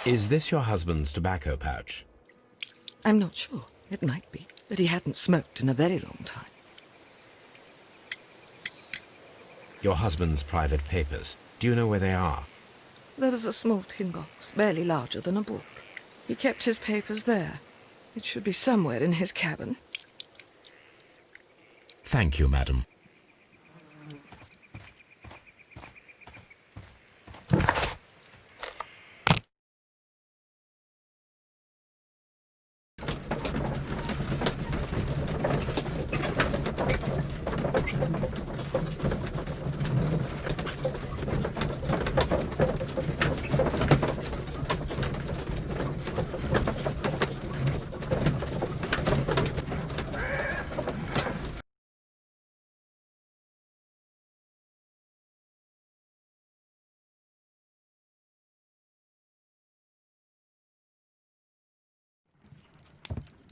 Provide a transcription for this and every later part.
Is this your husband's tobacco pouch? I'm not sure. It might be, but he hadn't smoked in a very long time. Your husband's private papers. Do you know where they are? There was a small tin box, barely larger than a book. He kept his papers there. It should be somewhere in his cabin. Thank you, madam.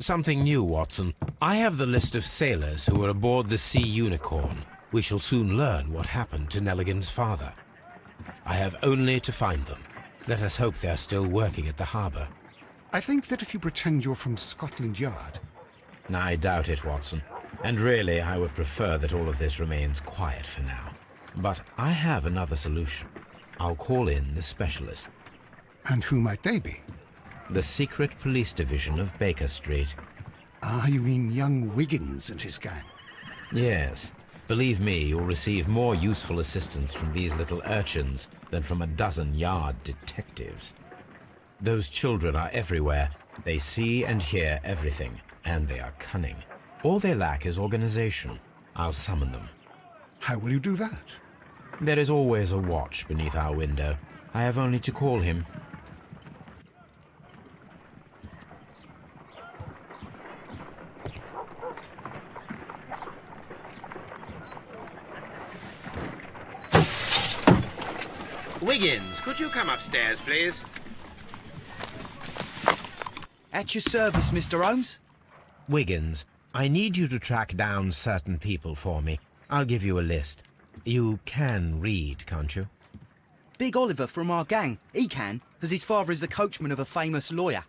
Something new, Watson. I have the list of sailors who were aboard the Sea Unicorn. We shall soon learn what happened to Nelligan's father. I have only to find them. Let us hope they're still working at the harbour. I think that if you pretend you're from Scotland Yard... I doubt it, Watson. And really, I would prefer that all of this remains quiet for now. But I have another solution. I'll call in the specialist. And who might they be? The secret police division of Baker Street. Ah, you mean young Wiggins and his gang? Yes. Believe me, you'll receive more useful assistance from these little urchins than from a dozen yard detectives. Those children are everywhere. They see and hear everything, and they are cunning. All they lack is organization. I'll summon them. How will you do that? There is always a watch beneath our window. I have only to call him. Wiggins, could you come upstairs, please? At your service, Mr. Holmes. Wiggins, I need you to track down certain people for me. I'll give you a list. You can read, can't you? Big Oliver from our gang. He can, as his father is the coachman of a famous lawyer.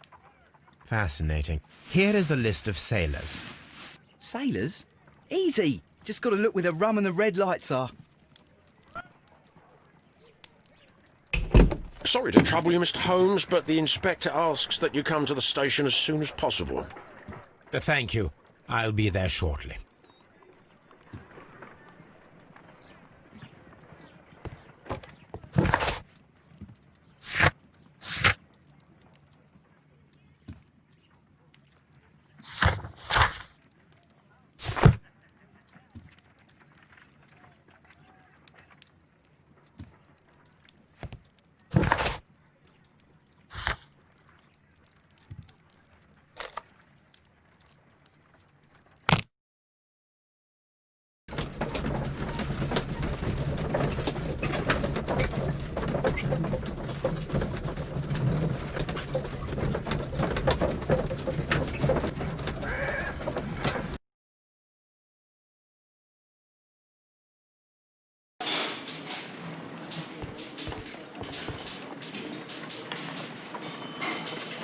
Fascinating. Here is the list of sailors. Sailors? Easy. Just got to look where the rum and the red lights are. Sorry to trouble you, Mr. Holmes, but the inspector asks that you come to the station as soon as possible. Thank you. I'll be there shortly.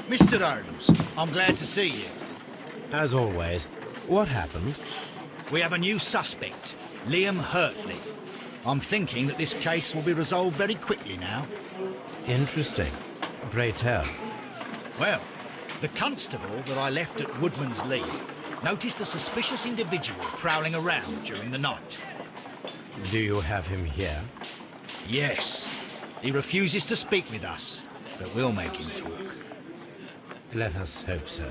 Mr. Holmes, I'm glad to see you. As always, what happened? We have a new suspect, Liam Hurtley. I'm thinking that this case will be resolved very quickly now. Interesting. Pray tell. Well, the constable that I left at Woodman's Lee noticed a suspicious individual prowling around during the night. Do you have him here? Yes. He refuses to speak with us, but we'll make him talk. Let us hope so.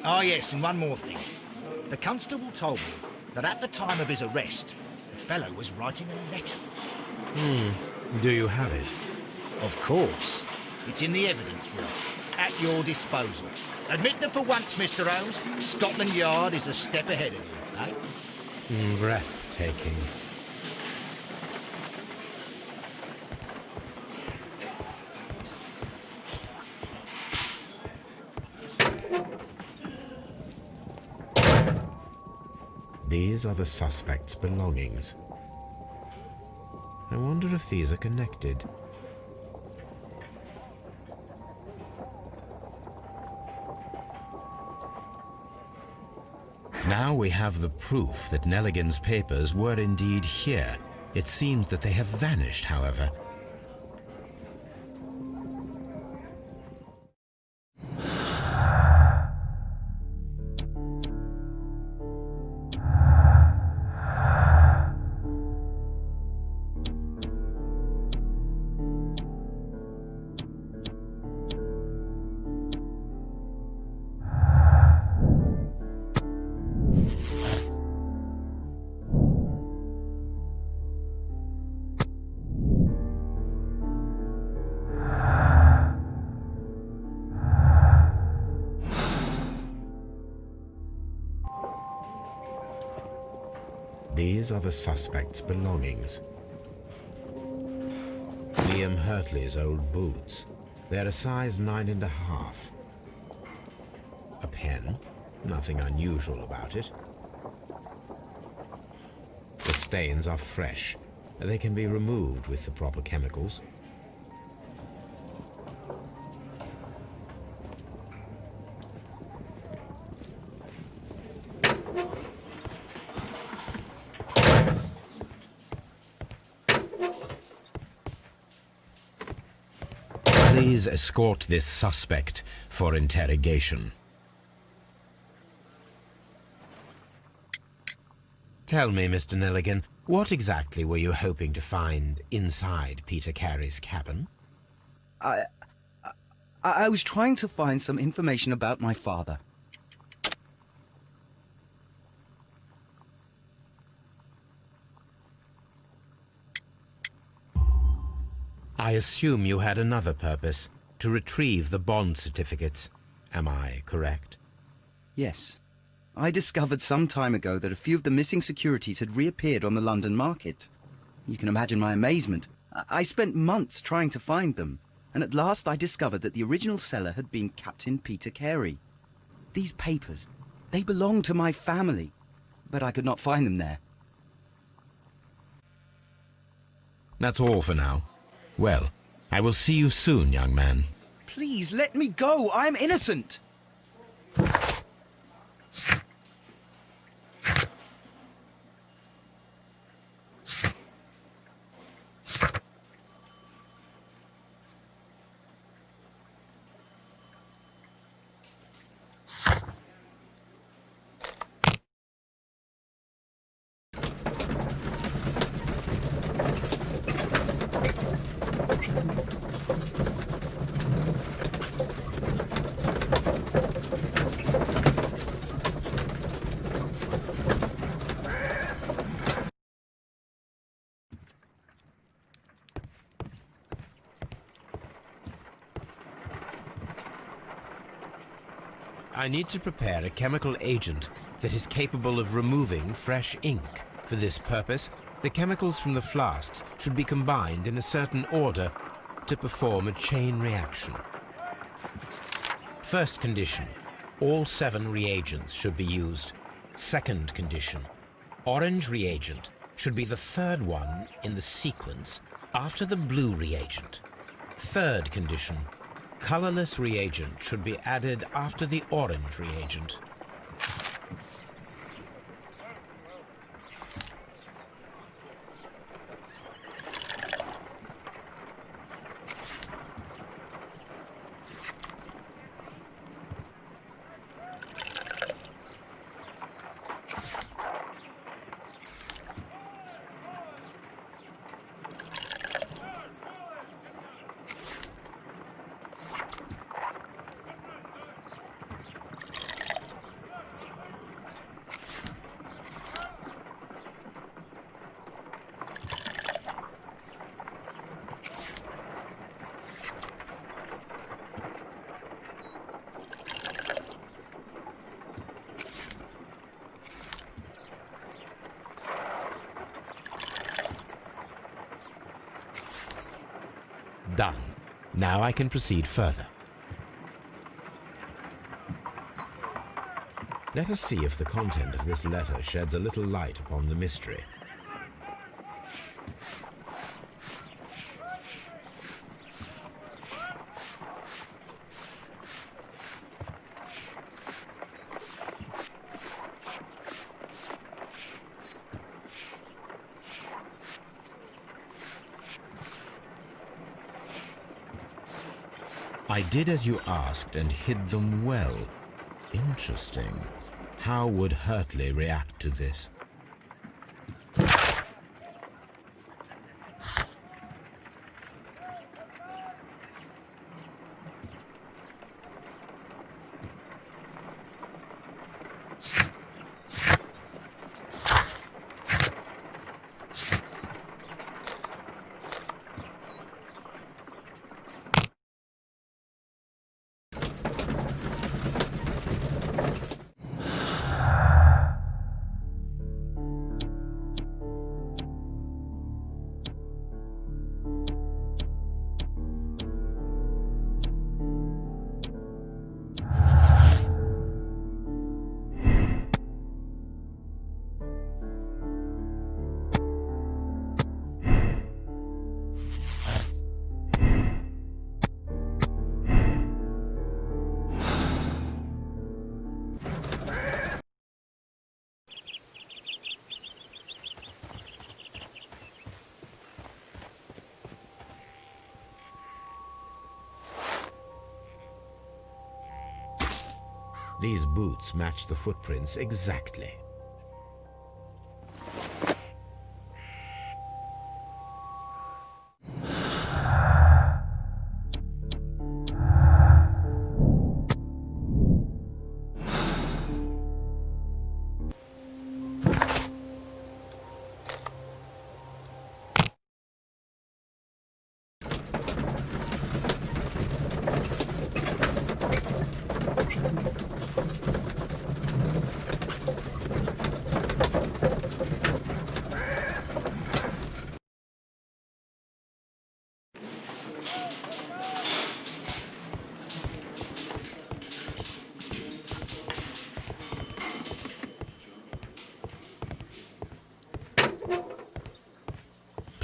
Ah, yes, and one more thing. The constable told me that at the time of his arrest, the fellow was writing a letter. Do you have it? Of course. It's in the evidence room, at your disposal. Admit that for once, Mr. Holmes, Scotland Yard is a step ahead of you, eh? Breathtaking. These are the suspect's belongings. I wonder if these are connected. Now we have the proof that Nelligan's papers were indeed here. It seems that they have vanished, however. These are the suspect's belongings. Liam Hurtley's old boots. They're a size 9.5. A pen. Nothing unusual about it. The stains are fresh. They can be removed with the proper chemicals. Please escort this suspect for interrogation. Tell me, Mr. Nelligan, what exactly were you hoping to find inside Peter Carey's cabin? I was trying to find some information about my father. I assume you had another purpose, to retrieve the bond certificates. Am I correct? Yes. I discovered some time ago that a few of the missing securities had reappeared on the London market. You can imagine my amazement. I spent months trying to find them, and at last I discovered that the original seller had been Captain Peter Carey. These papers, they belonged to my family, but I could not find them there. That's all for now. Well, I will see you soon, young man. Please, let me go! I'm innocent! I need to prepare a chemical agent that is capable of removing fresh ink. For this purpose, the chemicals from the flasks should be combined in a certain order to perform a chain reaction. First condition, all 7 reagents should be used. Second condition, orange reagent should be the third one in the sequence after the blue reagent. Third condition, colorless reagent should be added after the orange reagent. Done. Now I can proceed further. Let us see if the content of this letter sheds a little light upon the mystery. I did as you asked and hid them well. Interesting. How would Hurtley react to this? These boots match the footprints exactly.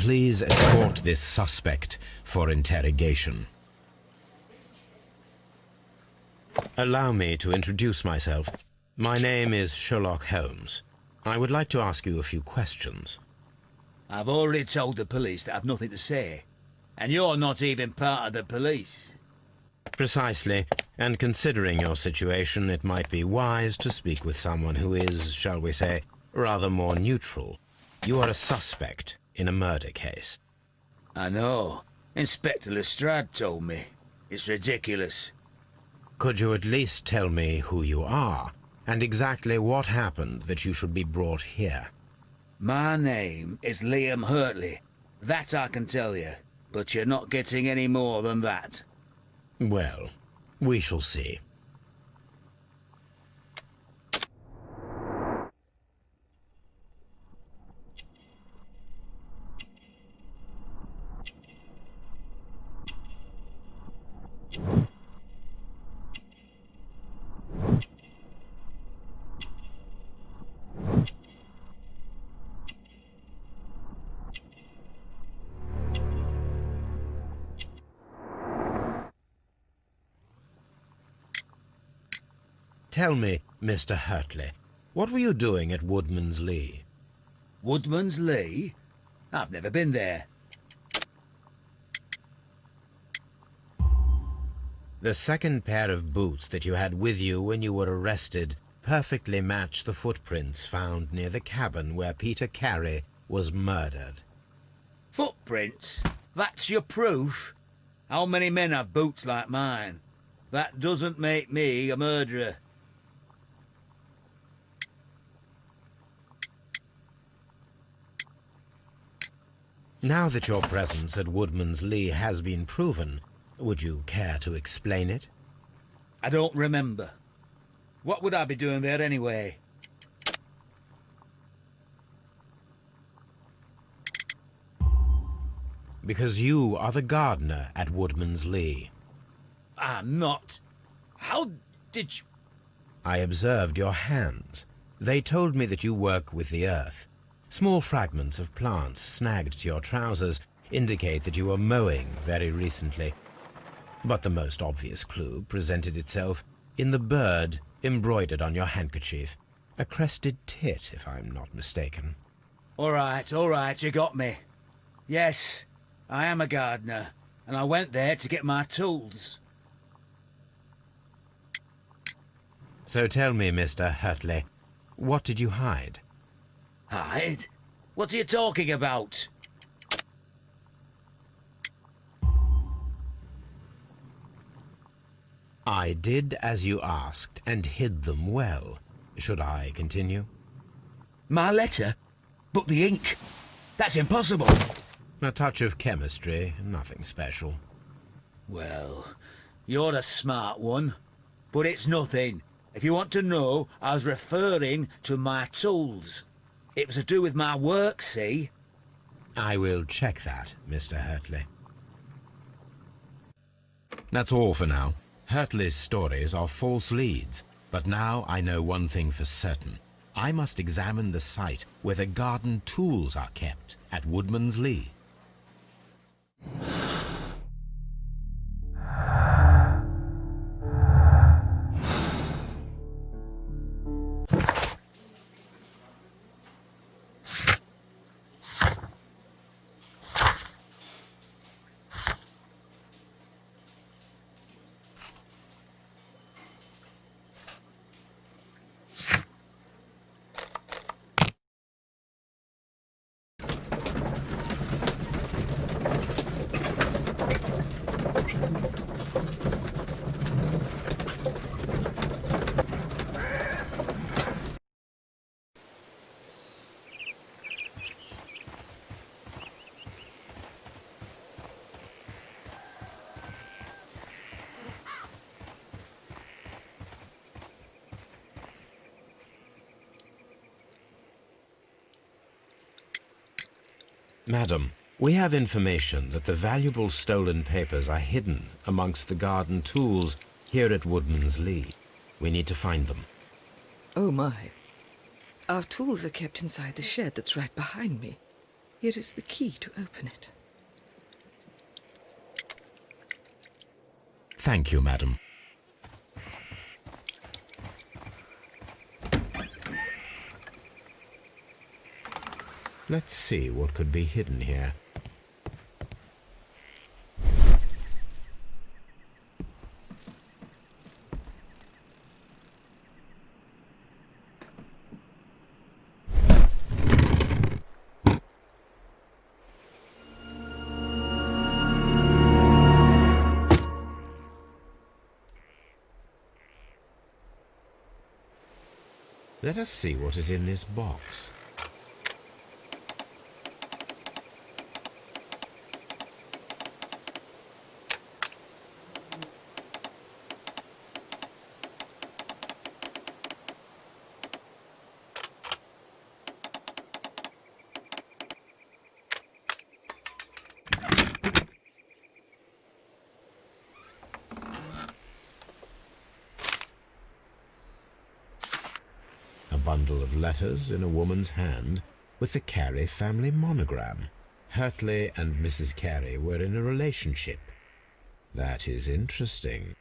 Please escort this suspect for interrogation. Allow me to introduce myself. My name is Sherlock Holmes. I would like to ask you a few questions. I've already told the police that I've nothing to say. And you're not even part of the police. Precisely, and considering your situation, it might be wise to speak with someone who is, shall we say, rather more neutral. You are a suspect in a murder case. I know. Inspector Lestrade told me. It's ridiculous. Could you at least tell me who you are, and exactly what happened that you should be brought here? My name is Liam Hurtley. That I can tell you. But you're not getting any more than that. Well, we shall see. Tell me, Mr. Hurtley, what were you doing at Woodman's Lee? Woodman's Lee? I've never been there. The second pair of boots that you had with you when you were arrested perfectly match the footprints found near the cabin where Peter Carey was murdered. Footprints? That's your proof? How many men have boots like mine? That doesn't make me a murderer. Now that your presence at Woodman's Lee has been proven, would you care to explain it? I don't remember. What would I be doing there anyway? Because you are the gardener at Woodman's Lee. I'm not. How did you... I observed your hands. They told me that you work with the earth. Small fragments of plants snagged to your trousers indicate that you were mowing very recently. But the most obvious clue presented itself in the bird embroidered on your handkerchief. A crested tit, if I'm not mistaken. All right, you got me. Yes, I am a gardener, and I went there to get my tools. So tell me, Mr. Hurtley, what did you hide? Hide? What are you talking about? I did as you asked and hid them well. Should I continue? My letter? But the ink? That's impossible. A touch of chemistry, nothing special. Well, you're a smart one. But it's nothing. If you want to know, I was referring to my tools. It was to do with my work, see? I will check that, Mr. Hurtley. That's all for now. Hurtley's stories are false leads, but now I know one thing for certain. I must examine the site where the garden tools are kept at Woodman's Lee. Madam, we have information that the valuable stolen papers are hidden amongst the garden tools here at Woodman's Lee. We need to find them. Oh my. Our tools are kept inside the shed that's right behind me. Here is the key to open it. Thank you, madam. Let's see what could be hidden here. Let us see what is in this box. Bundle of letters in a woman's hand with the Carey family monogram. Hurtley and Mrs. Carey were in a relationship. That is interesting.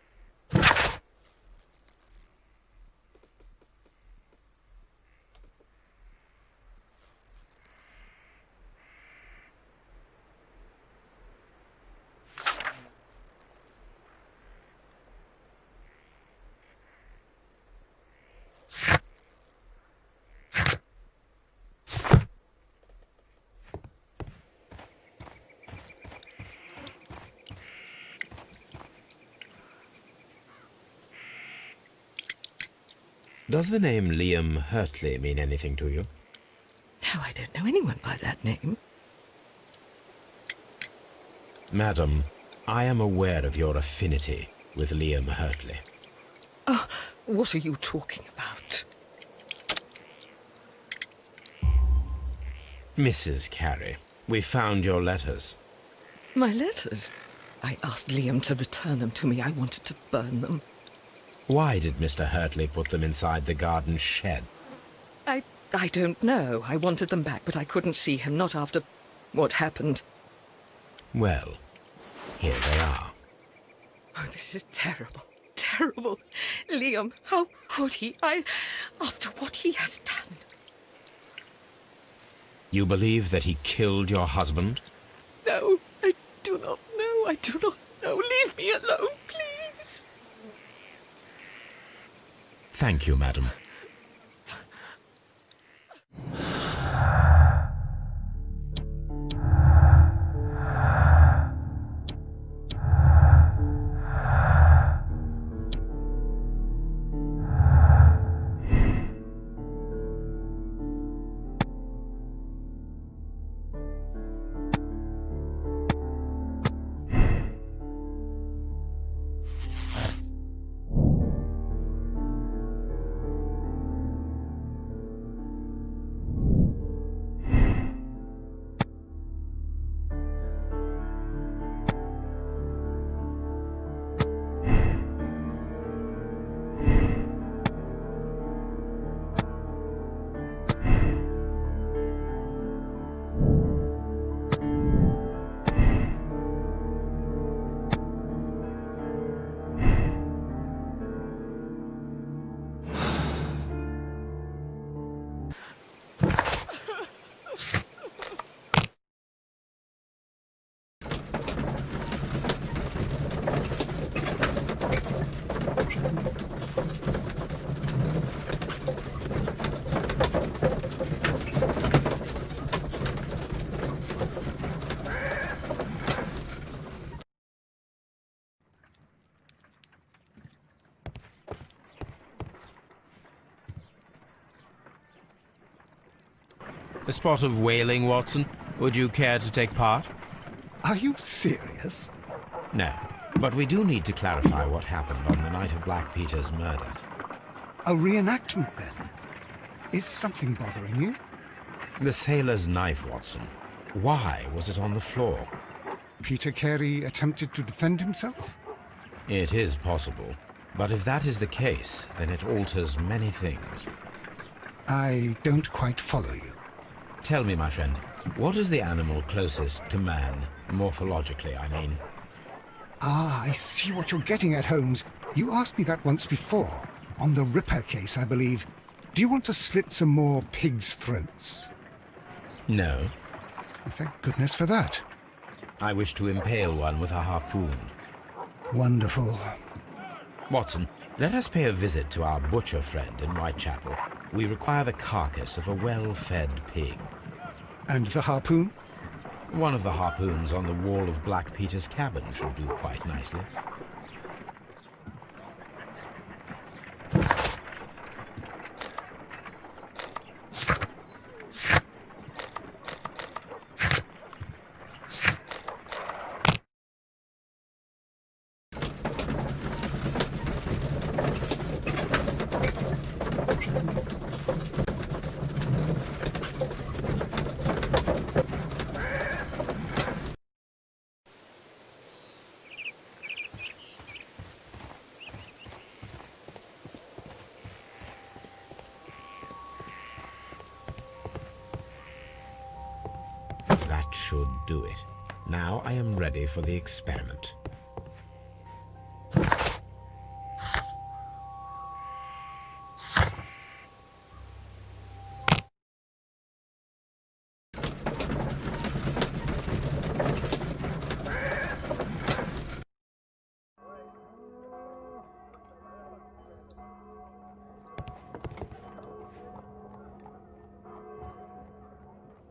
Does the name Liam Hurtley mean anything to you? No, I don't know anyone by that name. Madam, I am aware of your affinity with Liam Hurtley. Oh, what are you talking about? Mrs. Carey, we found your letters. My letters? I asked Liam to return them to me. I wanted to burn them. Why did Mr. Hurtley put them inside the garden shed? I don't know. I wanted them back, but I couldn't see him, not after what happened. Well, here they are. Oh, this is terrible. Terrible. Liam, how could he? After what he has done. You believe that he killed your husband? No, I do not know. I do not know. Leave me alone, please. Thank you, madam. A spot of whaling, Watson. Would you care to take part? Are you serious? No, but we do need to clarify what happened on the night of Black Peter's murder. A reenactment, then? Is something bothering you? The sailor's knife, Watson. Why was it on the floor? Peter Carey attempted to defend himself? It is possible, but if that is the case, then it alters many things. I don't quite follow you. Tell me, my friend, what is the animal closest to man, morphologically, I mean? Ah, I see what you're getting at, Holmes. You asked me that once before. On the Ripper case, I believe. Do you want to slit some more pigs' throats? No. Thank goodness for that. I wish to impale one with a harpoon. Wonderful. Watson, let us pay a visit to our butcher friend in Whitechapel. We require the carcass of a well-fed pig. And the harpoon? One of the harpoons on the wall of Black Peter's cabin should do quite nicely. That should do it. Now I am ready for the experiment.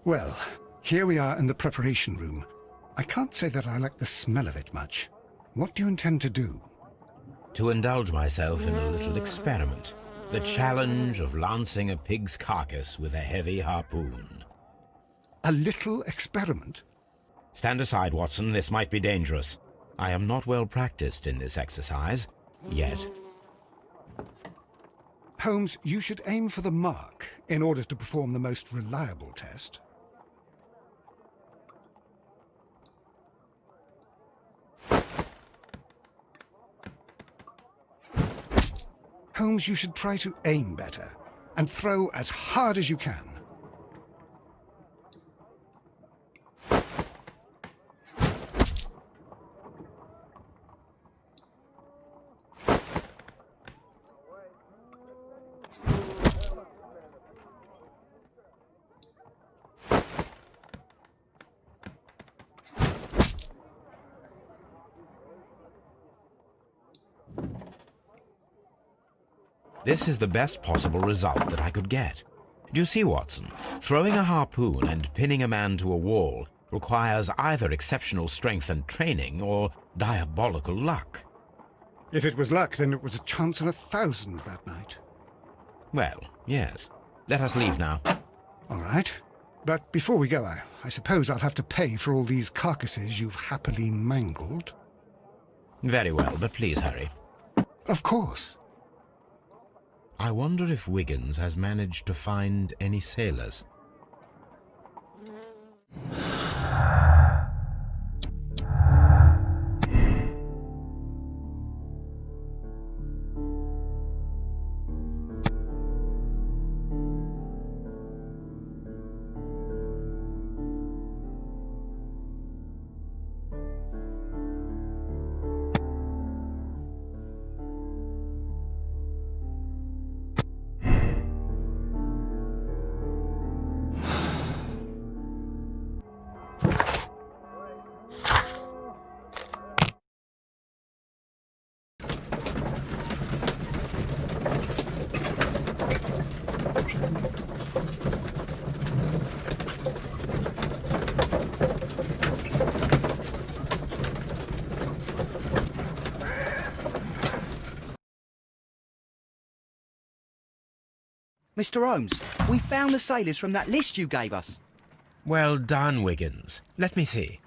Well, here we are in the preparation room. I can't say that I like the smell of it much. What do you intend to do? To indulge myself in a little experiment. The challenge of lancing a pig's carcass with a heavy harpoon. A little experiment? Stand aside, Watson. This might be dangerous. I am not well practiced in this exercise. Yet. Holmes, you should aim for the mark in order to perform the most reliable test. Holmes, you should try to aim better and throw as hard as you can. This is the best possible result that I could get. Do you see, Watson? Throwing a harpoon and pinning a man to a wall requires either exceptional strength and training or diabolical luck. If it was luck, then it was a chance in 1,000 that night. Well, yes. Let us leave now. All right. But before we go, I suppose I'll have to pay for all these carcasses you've happily mangled. Very well, but please hurry. Of course. I wonder if Wiggins has managed to find any sailors. Mr. Holmes, we found the sailors from that list you gave us. Well done, Wiggins. Let me see.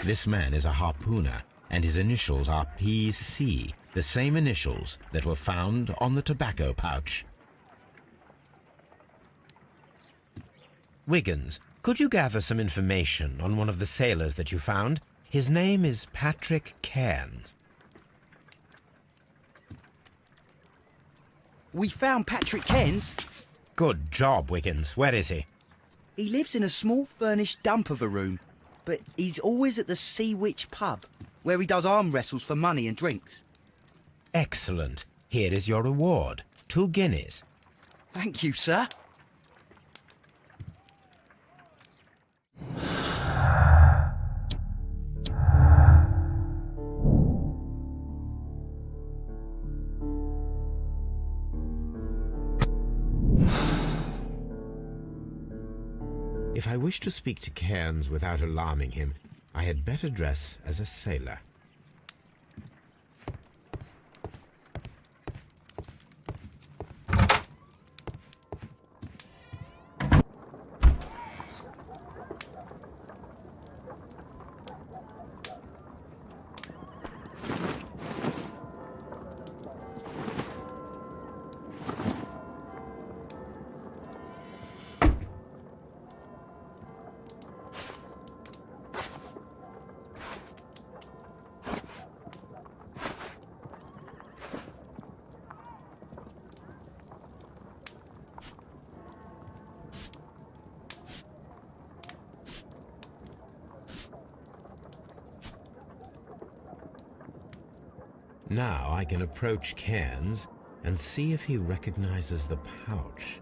This man is a harpooner, and his initials are PC, the same initials that were found on the tobacco pouch. Wiggins, could you gather some information on one of the sailors that you found? His name is Patrick Cairns. We found Patrick Cairns. Good job, Wiggins. Where is he? He lives in a small furnished dump of a room, but he's always at the Sea Witch pub, where he does arm wrestles for money and drinks. Excellent. Here is your reward. 2 guineas. Thank you, sir. If I wish to speak to Cairns without alarming him, I had better dress as a sailor. Now I can approach Cairns and see if he recognizes the pouch.